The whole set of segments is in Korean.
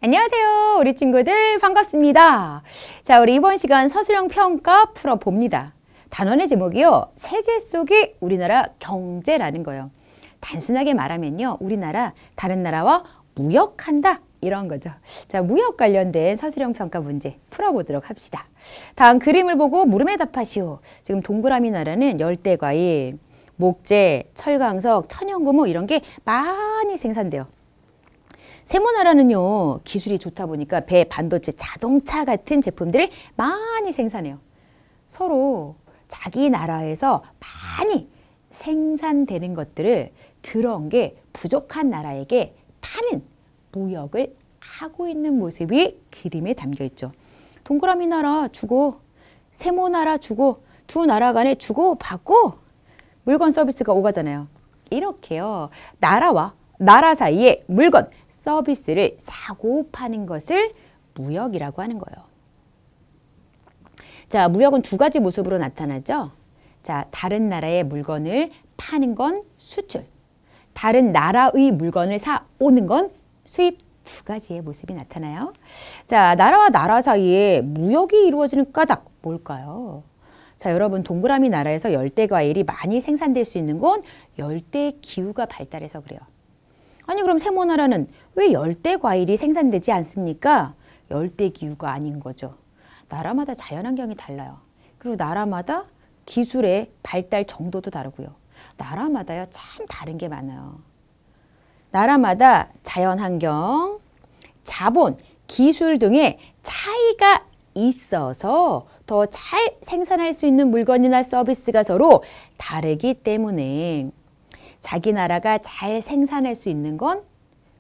안녕하세요. 우리 친구들 반갑습니다. 자, 우리 이번 시간 서술형 평가 풀어봅니다. 단원의 제목이요. 세계 속의 우리나라 경제라는 거예요. 단순하게 말하면요. 우리나라 다른 나라와 무역한다. 이런 거죠. 자, 무역 관련된 서술형 평가 문제 풀어보도록 합시다. 다음 그림을 보고 물음에 답하시오. 지금 동그라미 나라는 열대과일, 목재, 철강석, 천연고무 이런 게 많이 생산돼요. 세모나라는요, 기술이 좋다 보니까 배, 반도체, 자동차 같은 제품들을 많이 생산해요. 서로 자기 나라에서 많이 생산되는 것들을 그런 게 부족한 나라에게 파는 무역을 하고 있는 모습이 그림에 담겨 있죠. 동그라미 나라 주고, 세모나라 주고, 두 나라 간에 주고 받고 물건 서비스가 오가잖아요. 이렇게요. 나라와 나라 사이에 물건, 서비스를 사고 파는 것을 무역이라고 하는 거예요. 자, 무역은 두 가지 모습으로 나타나죠. 자, 다른 나라의 물건을 파는 건 수출, 다른 나라의 물건을 사오는 건 수입, 두 가지의 모습이 나타나요. 자, 나라와 나라 사이에 무역이 이루어지는 까닭 뭘까요? 자, 여러분 동그라미 나라에서 열대과일이 많이 생산될 수 있는 건 열대 기후가 발달해서 그래요. 아니 그럼 세모나라는 왜 열대과일이 생산되지 않습니까? 열대기후가 아닌 거죠. 나라마다 자연환경이 달라요. 그리고 나라마다 기술의 발달 정도도 다르고요. 나라마다요 참 다른 게 많아요. 나라마다 자연환경, 자본, 기술 등의 차이가 있어서 더 잘 생산할 수 있는 물건이나 서비스가 서로 다르기 때문에 자기 나라가 잘 생산할 수 있는 건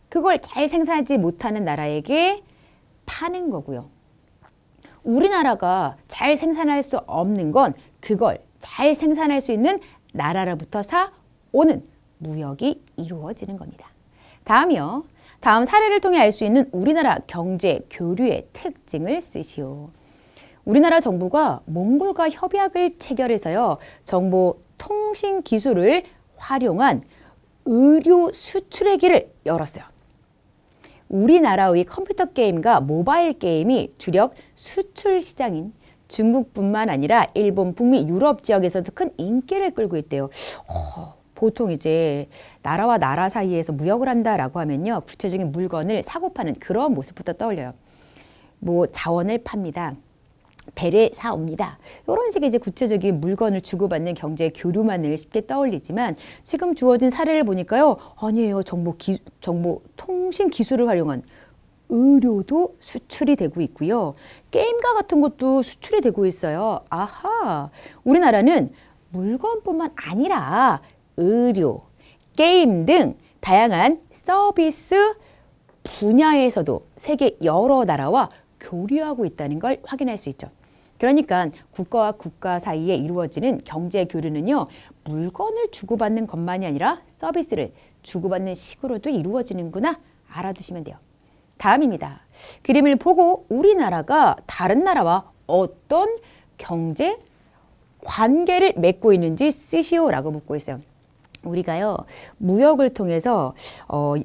그걸 잘 생산하지 못하는 나라에게 파는 거고요. 우리나라가 잘 생산할 수 없는 건 그걸 잘 생산할 수 있는 나라로부터 사오는 무역이 이루어지는 겁니다. 다음이요. 다음 사례를 통해 알 수 있는 우리나라 경제 교류의 특징을 쓰시오. 우리나라 정부가 몽골과 협약을 체결해서요. 정보 통신 기술을 활용한 의료 수출의 길을 열었어요. 우리나라의 컴퓨터 게임과 모바일 게임이 주력 수출 시장인 중국뿐만 아니라 일본, 북미, 유럽 지역에서도 큰 인기를 끌고 있대요. 보통 이제 나라와 나라 사이에서 무역을 한다라고 하면요. 구체적인 물건을 사고 파는 그런 모습부터 떠올려요. 뭐 자원을 팝니다. 배를 사옵니다. 이런 식의 이제 구체적인 물건을 주고받는 경제 교류만을 쉽게 떠올리지만 지금 주어진 사례를 보니까요. 아니에요. 정보 통신 기술을 활용한 의료도 수출이 되고 있고요. 게임과 같은 것도 수출이 되고 있어요. 아하, 우리나라는 물건뿐만 아니라 의료, 게임 등 다양한 서비스 분야에서도 세계 여러 나라와 교류하고 있다는 걸 확인할 수 있죠. 그러니까 국가와 국가 사이에 이루어지는 경제 교류는요. 물건을 주고받는 것만이 아니라 서비스를 주고받는 식으로도 이루어지는구나 알아두시면 돼요. 다음입니다. 그림을 보고 우리나라가 다른 나라와 어떤 경제 관계를 맺고 있는지 쓰시오라고 묻고 있어요. 우리가요. 무역을 통해서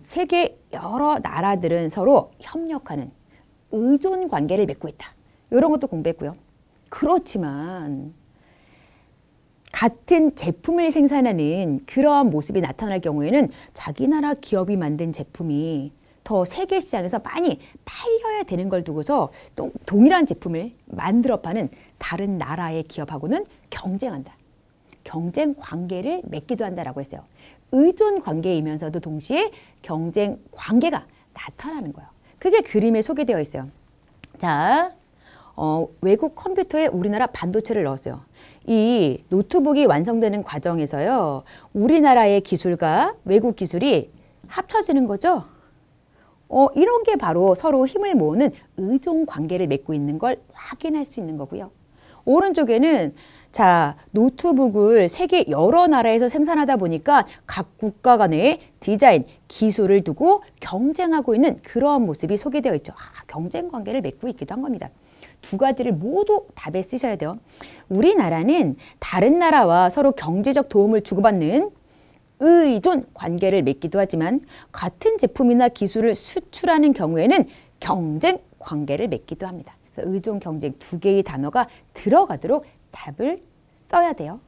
세계 여러 나라들은 서로 협력하는 의존 관계를 맺고 있다. 이런 것도 공부했고요. 그렇지만 같은 제품을 생산하는 그러한 모습이 나타날 경우에는 자기 나라 기업이 만든 제품이 더 세계 시장에서 많이 팔려야 되는 걸 두고서 또 동일한 제품을 만들어 파는 다른 나라의 기업하고는 경쟁한다. 경쟁 관계를 맺기도 한다라고 했어요. 의존 관계이면서도 동시에 경쟁 관계가 나타나는 거예요. 그게 그림에 소개되어 있어요. 자, 외국 컴퓨터에 우리나라 반도체를 넣었어요. 이 노트북이 완성되는 과정에서요. 우리나라의 기술과 외국 기술이 합쳐지는 거죠. 이런 게 바로 서로 힘을 모으는 의존 관계를 맺고 있는 걸 확인할 수 있는 거고요. 오른쪽에는 자, 노트북을 세계 여러 나라에서 생산하다 보니까 각 국가 간의 디자인, 기술을 두고 경쟁하고 있는 그러한 모습이 소개되어 있죠. 경쟁 관계를 맺고 있기도 한 겁니다. 두 가지를 모두 답에 쓰셔야 돼요. 우리나라는 다른 나라와 서로 경제적 도움을 주고받는 의존 관계를 맺기도 하지만 같은 제품이나 기술을 수출하는 경우에는 경쟁 관계를 맺기도 합니다. 그래서 의존, 경쟁 두 개의 단어가 들어가도록 답을 써야 돼요.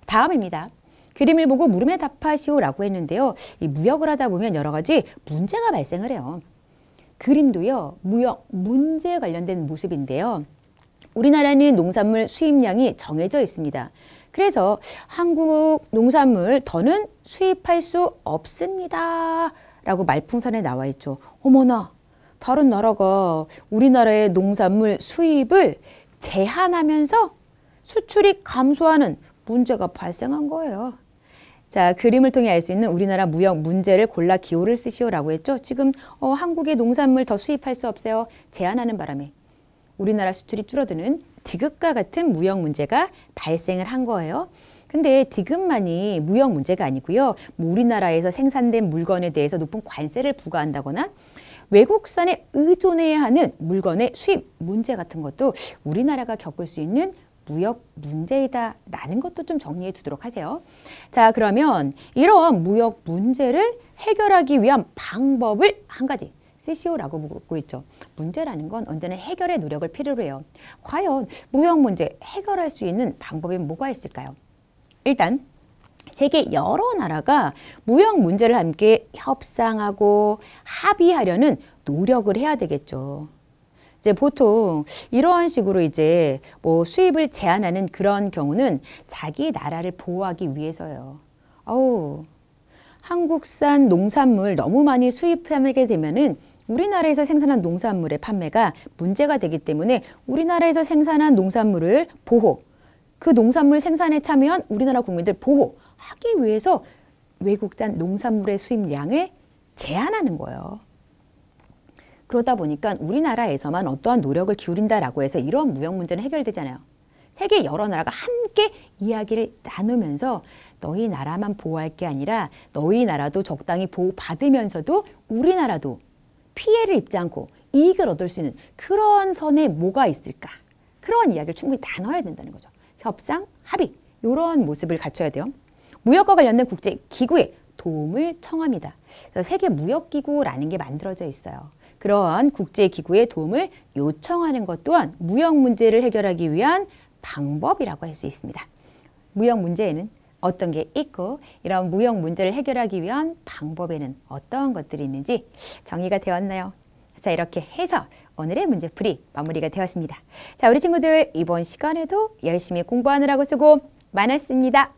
다음입니다. 그림을 보고 물음에 답하시오라고 했는데요. 이 무역을 하다 보면 여러 가지 문제가 발생을 해요. 그림도요, 무역 문제에 관련된 모습인데요. 우리나라는 농산물 수입량이 정해져 있습니다. 그래서 한국 농산물 더는 수입할 수 없습니다. 라고 말풍선에 나와 있죠. 어머나, 다른 나라가 우리나라의 농산물 수입을 제한하면서 수출이 감소하는 문제가 발생한 거예요. 자, 그림을 통해 알 수 있는 우리나라 무역 문제를 골라 기호를 쓰시오라고 했죠. 지금 한국의 농산물 더 수입할 수 없어요. 제한하는 바람에 우리나라 수출이 줄어드는 디귿과 같은 무역 문제가 발생을 한 거예요. 근데 디귿만이 무역 문제가 아니고요. 뭐 우리나라에서 생산된 물건에 대해서 높은 관세를 부과한다거나 외국산에 의존해야 하는 물건의 수입 문제 같은 것도 우리나라가 겪을 수 있는 무역 문제이다라는 것도 좀 정리해 두도록 하세요. 자, 그러면 이러한 무역 문제를 해결하기 위한 방법을 한 가지 쓰시오라고 묻고 있죠. 문제라는 건 언제나 해결의 노력을 필요로 해요. 과연 무역 문제 해결할 수 있는 방법이 뭐가 있을까요? 일단 세계 여러 나라가 무역 문제를 함께 협상하고 합의하려는 노력을 해야 되겠죠. 이제 보통 이러한 식으로 이제 뭐 수입을 제한하는 그런 경우는 자기 나라를 보호하기 위해서요. 한국산 농산물 너무 많이 수입하게 되면은 우리나라에서 생산한 농산물의 판매가 문제가 되기 때문에 우리나라에서 생산한 농산물을 보호, 그 농산물 생산에 참여한 우리나라 국민들 보호하기 위해서 외국산 농산물의 수입량을 제한하는 거예요. 그러다 보니까 우리나라에서만 어떠한 노력을 기울인다라고 해서 이런 무역 문제는 해결되잖아요. 세계 여러 나라가 함께 이야기를 나누면서 너희 나라만 보호할 게 아니라 너희 나라도 적당히 보호받으면서도 우리나라도 피해를 입지 않고 이익을 얻을 수 있는 그런 선에 뭐가 있을까? 그런 이야기를 충분히 나눠야 된다는 거죠. 협상, 합의 이런 모습을 갖춰야 돼요. 무역과 관련된 국제기구에 도움을 청합니다. 그래서 세계무역기구라는 게 만들어져 있어요. 그러한 국제기구의 도움을 요청하는 것 또한 무역 문제를 해결하기 위한 방법이라고 할 수 있습니다. 무역 문제에는 어떤 게 있고 이런 무역 문제를 해결하기 위한 방법에는 어떠한 것들이 있는지 정리가 되었나요? 자, 이렇게 해서 오늘의 문제풀이 마무리가 되었습니다. 자, 우리 친구들 이번 시간에도 열심히 공부하느라고 수고 많았습니다.